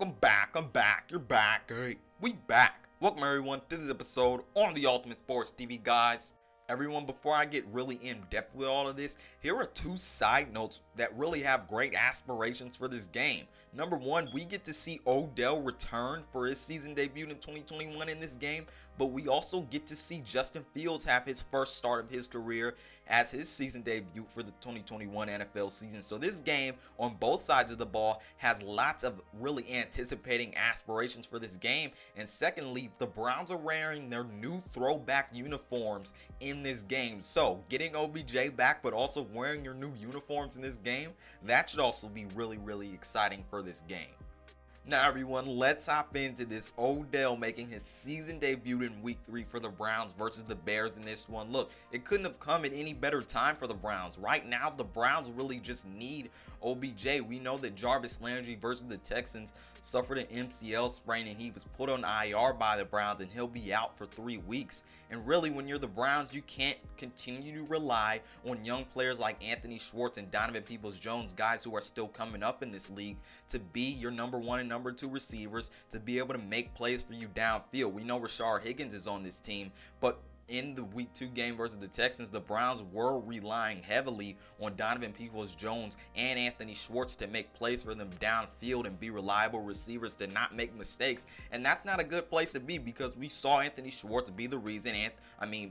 welcome back. I'm back. You're back. Hey, we back. Welcome everyone to this episode on the Ultimate Sports TV, guys. Everyone, before I get really in depth with all of this, here are two side notes that really have great aspirations for this game. Number one, we get to see Odell return for his season debut in 2021 in this game, but we also get to see Justin Fields have his first start of his career as his season debut for the 2021 NFL season. So this game on both sides of the ball has lots of really anticipating aspirations for this game. And secondly, the Browns are wearing their new throwback uniforms in this game. So getting OBJ back, but also wearing your new uniforms in this game, that should also be really exciting for this game. Now everyone, let's hop into this. Odell making his season debut in week 3 for the Browns versus the Bears in this one. Look, it couldn't have come at any better time for the Browns. Right now, the Browns really just need OBJ. We know that Jarvis Landry versus the Texans suffered an MCL sprain and he was put on IR by the Browns and he'll be out for 3 weeks. And really, when you're the Browns, you can't continue to rely on young players like Anthony Schwartz and Donovan Peoples-Jones, guys who are still coming up in this league, to be your number 1 and number 2 receivers, to be able to make plays for you downfield. We know Rashard Higgins is on this team, but in the week 2 game versus the Texans, the Browns were relying heavily on Donovan Peoples-Jones and Anthony Schwartz to make plays for them downfield and be reliable receivers to not make mistakes. And that's not a good place to be, because we saw Anthony Schwartz be the reason,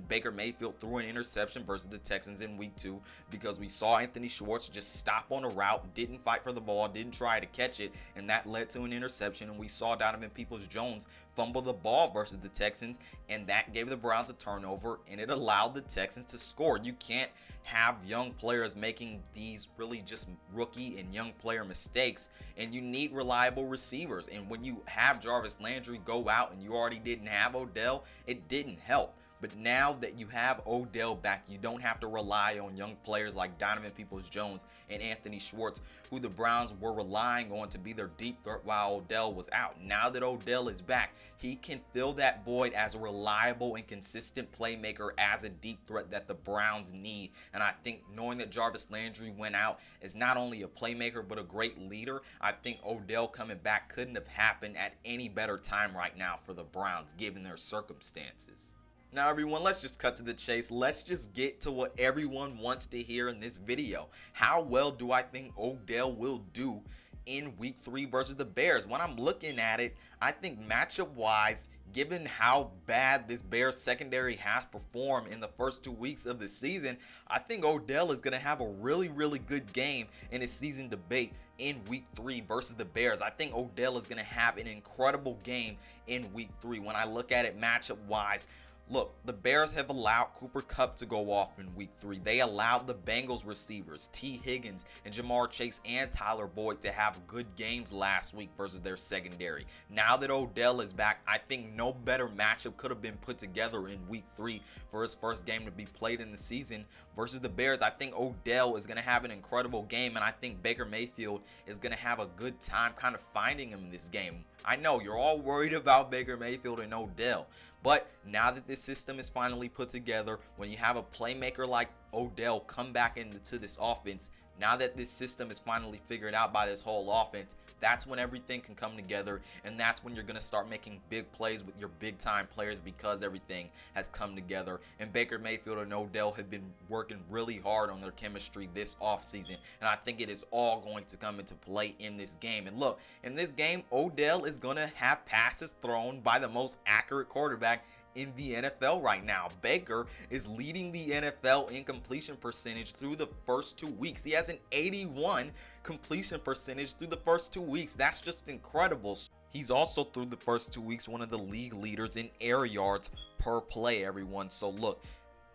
Baker Mayfield threw an interception versus the Texans in week 2, because we saw Anthony Schwartz just stop on a route, didn't fight for the ball, didn't try to catch it, and that led to an interception. And we saw Donovan Peoples-Jones fumble the ball versus the Texans, and that gave the Browns a turnover, and it allowed the Texans to score. You can't have young players making these really just rookie and young player mistakes, and you need reliable receivers. And when you have Jarvis Landry go out and you already didn't have Odell, it didn't help. But now that you have Odell back, you don't have to rely on young players like Donovan Peoples-Jones and Anthony Schwartz, who the Browns were relying on to be their deep threat while Odell was out. Now that Odell is back, he can fill that void as a reliable and consistent playmaker, as a deep threat that the Browns need. And I think knowing that Jarvis Landry went out is not only a playmaker but a great leader, I think Odell coming back couldn't have happened at any better time right now for the Browns, given their circumstances. Now everyone, let's just cut to the chase. Let's just get to what everyone wants to hear in this video. How well do I think Odell will do in week 3 versus the Bears? When I'm looking at it, I think matchup wise, given how bad this Bears secondary has performed in the first 2 weeks of the season, I think Odell is going to have a really good game in his season debate in week 3 versus the Bears. I think Odell is going to have an incredible game in week 3. When I look at it matchup wise, look, the Bears have allowed Cooper Kupp to go off in week 3. They allowed the Bengals receivers, T. Higgins and Jamar Chase and Tyler Boyd, to have good games last week versus their secondary. Now that Odell is back, I think no better matchup could have been put together in week 3 for his first game to be played in the season versus the Bears. I think Odell is going to have an incredible game, and I think Baker Mayfield is going to have a good time kind of finding him in this game. I know you're all worried about Baker Mayfield and Odell, but now that this system is finally put together, when you have a playmaker like Odell come back into this offense, now that this system is finally figured out by this whole offense, that's when everything can come together, and that's when you're going to start making big plays with your big time players, because everything has come together. And Baker Mayfield and Odell have been working really hard on their chemistry this offseason, and I think it is all going to come into play in this game. And look, in this game, Odell is going to have passes thrown by the most accurate quarterback in the NFL right now. Baker is leading the NFL in completion percentage through the first 2 weeks. He has an 81 completion percentage through the first 2 weeks. That's just incredible. He's also, through the first 2 weeks, one of the league leaders in air yards per play, everyone. So look,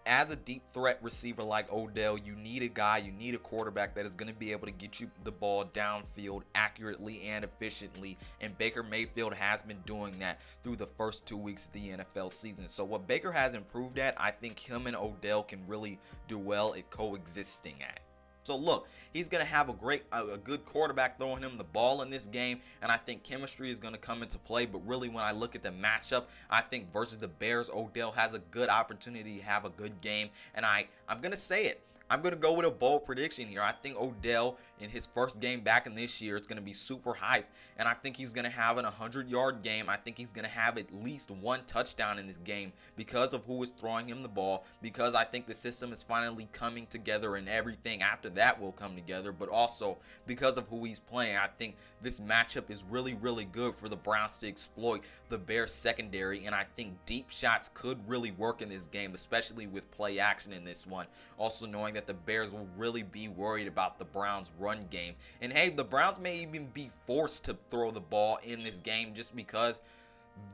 as a deep threat receiver like Odell, you need a guy, you need a quarterback that is going to be able to get you the ball downfield accurately and efficiently. And Baker Mayfield has been doing that through the first 2 weeks of the NFL season. So what Baker has improved at, I think him and Odell can really do well at coexisting at. So look, he's going to have a good quarterback throwing him the ball in this game, and I think chemistry is going to come into play. But really, when I look at the matchup, I think versus the Bears, Odell has a good opportunity to have a good game, and I'm going to say it. I'm going to go with a bold prediction here. I think Odell, in his first game back in this year, it's going to be super hyped, and I think he's going to have an 100-yard game. I think he's going to have at least one touchdown in this game because of who is throwing him the ball, because I think the system is finally coming together, and everything after that will come together, but also because of who he's playing. I think this matchup is really, really good for the Browns to exploit the Bears secondary, and I think deep shots could really work in this game, especially with play action in this one. Also knowing that the Bears will really be worried about the Browns' run game. And hey, the Browns may even be forced to throw the ball in this game just because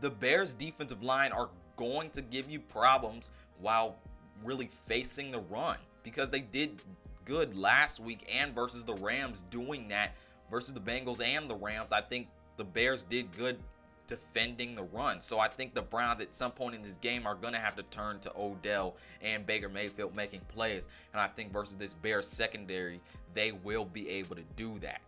the Bears' defensive line are going to give you problems while really facing the run, because they did good last week and versus the Rams doing that versus the Bengals and the Rams. I think the Bears did good defending the run. So I think the Browns at some point in this game are going to have to turn to Odell and Baker Mayfield making plays. And I think versus this Bears secondary, they will be able to do that.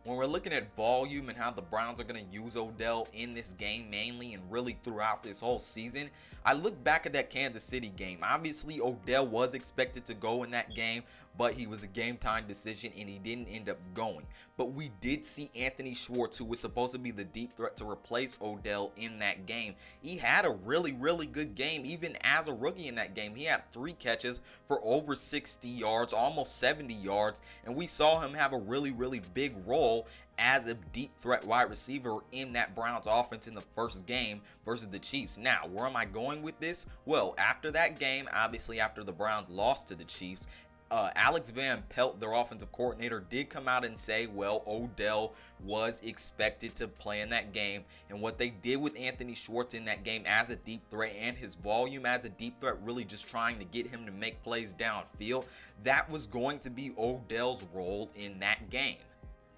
When we're looking at volume and how the Browns are going to use Odell in this game mainly and really throughout this whole season, I look back at that Kansas City game. Obviously, Odell was expected to go in that game, but he was a game-time decision and he didn't end up going. But we did see Anthony Schwartz, who was supposed to be the deep threat to replace Odell in that game. He had a really, really good game, even as a rookie in that game. He had 3 catches for over 60 yards, almost 70 yards, and we saw him have a really, really big role as a deep threat wide receiver in that Browns offense in the first game versus the Chiefs. Now, where am I going with this? Well, after that game, obviously after the Browns lost to the Chiefs, Alex Van Pelt, their offensive coordinator, did come out and say, well, Odell was expected to play in that game. And what they did with Anthony Schwartz in that game as a deep threat and his volume as a deep threat, really just trying to get him to make plays downfield, that was going to be Odell's role in that game.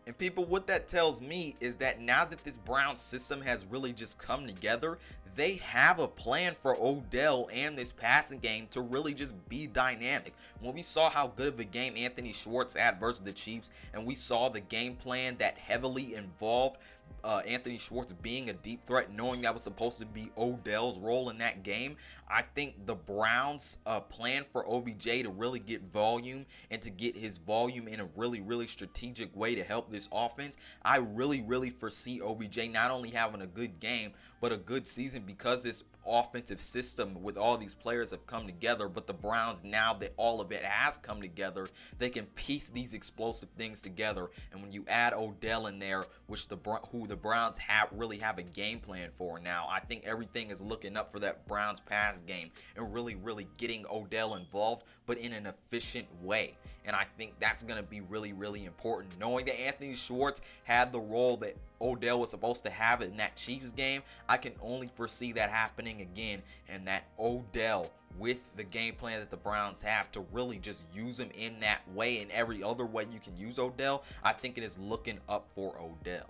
And people, what that tells me is that now that this Browns system has really just come together, they have a plan for Odell and this passing game to really just be dynamic. When we saw how good of a game Anthony Schwartz had versus the Chiefs, and we saw the game plan that heavily involved Anthony Schwartz being a deep threat, knowing that was supposed to be Odell's role in that game, I think the Browns' plan for OBJ to really get volume and to get his volume in a really, really strategic way to help this offense, I really, really foresee OBJ not only having a good game, but a good season, because this offensive system with all these players have come together. But the Browns, now that all of it has come together, they can piece these explosive things together. And when you add Odell in there, which who the Browns really have a game plan for now, I think everything is looking up for that Browns pass game and really, really getting Odell involved, but in an efficient way. And I think that's going to be really, really important. Knowing that Anthony Schwartz had the role that Odell was supposed to have in that Chiefs game, I can only foresee that happening again, and that Odell, with the game plan that the Browns have to really just use him in that way and every other way you can use Odell, I think it is looking up for Odell.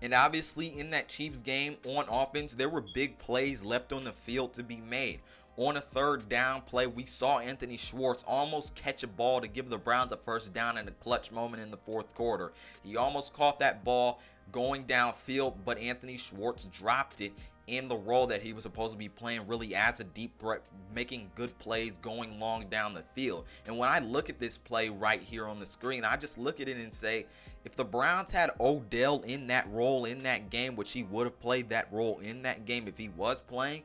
And obviously in that Chiefs game on offense, there were big plays left on the field to be made. On a third down play, we saw Anthony Schwartz almost catch a ball to give the Browns a first down in a clutch moment in the fourth quarter. He almost caught that ball going downfield, but Anthony Schwartz dropped it in the role that he was supposed to be playing, really as a deep threat, making good plays going long down the field. And when I look at this play right here on the screen, I just look at it and say, if the Browns had Odell in that role in that game, which he would have played that role in that game if he was playing,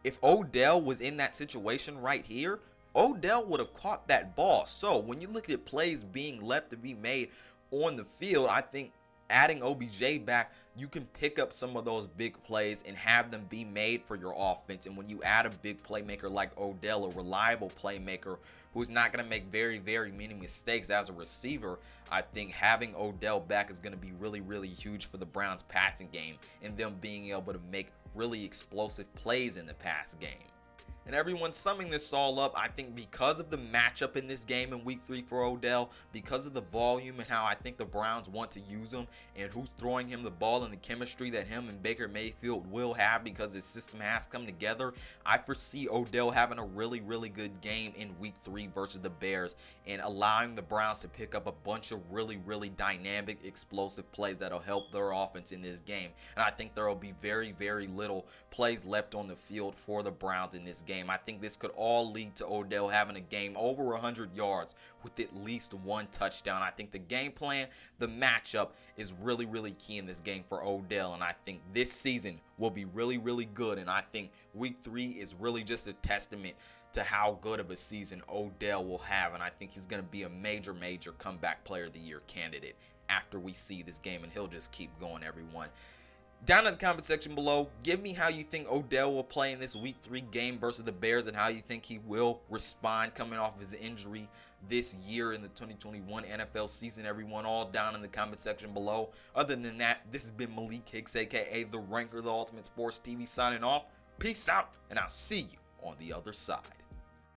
if Odell was in that situation right here, Odell would have caught that ball. So when you look at plays being left to be made on the field, I think adding OBJ back, you can pick up some of those big plays and have them be made for your offense. And when you add a big playmaker like Odell, a reliable playmaker who's not going to make very, very many mistakes as a receiver, I think having Odell back is going to be really, really huge for the Browns passing game and them being able to make really explosive plays in the pass game. And everyone, summing this all up, I think because of the matchup in this game in week 3 for Odell, because of the volume and how I think the Browns want to use him and who's throwing him the ball and the chemistry that him and Baker Mayfield will have because his system has come together, I foresee Odell having a really, really good game in week 3 versus the Bears and allowing the Browns to pick up a bunch of really, really dynamic, explosive plays that'll help their offense in this game. And I think there will be very, very little plays left on the field for the Browns in this game. game. I think this could all lead to Odell having a game over 100 yards with at least one touchdown. I think the game plan, the matchup is really, really key in this game for Odell, and I think this season will be really, really good, and I think week 3 is really just a testament to how good of a season Odell will have, and I think he's going to be a major, major comeback player of the year candidate after we see this game, and he'll just keep going, everyone. Down in the comment section below, give me how you think Odell will play in this week 3 game versus the Bears and how you think he will respond coming off his injury this year in the 2021 NFL season, everyone. All down in the comment section below. Other than that, this has been Malik Hicks, aka The Ranker, the Ultimate Sports TV, signing off. Peace out, and I'll see you on the other side.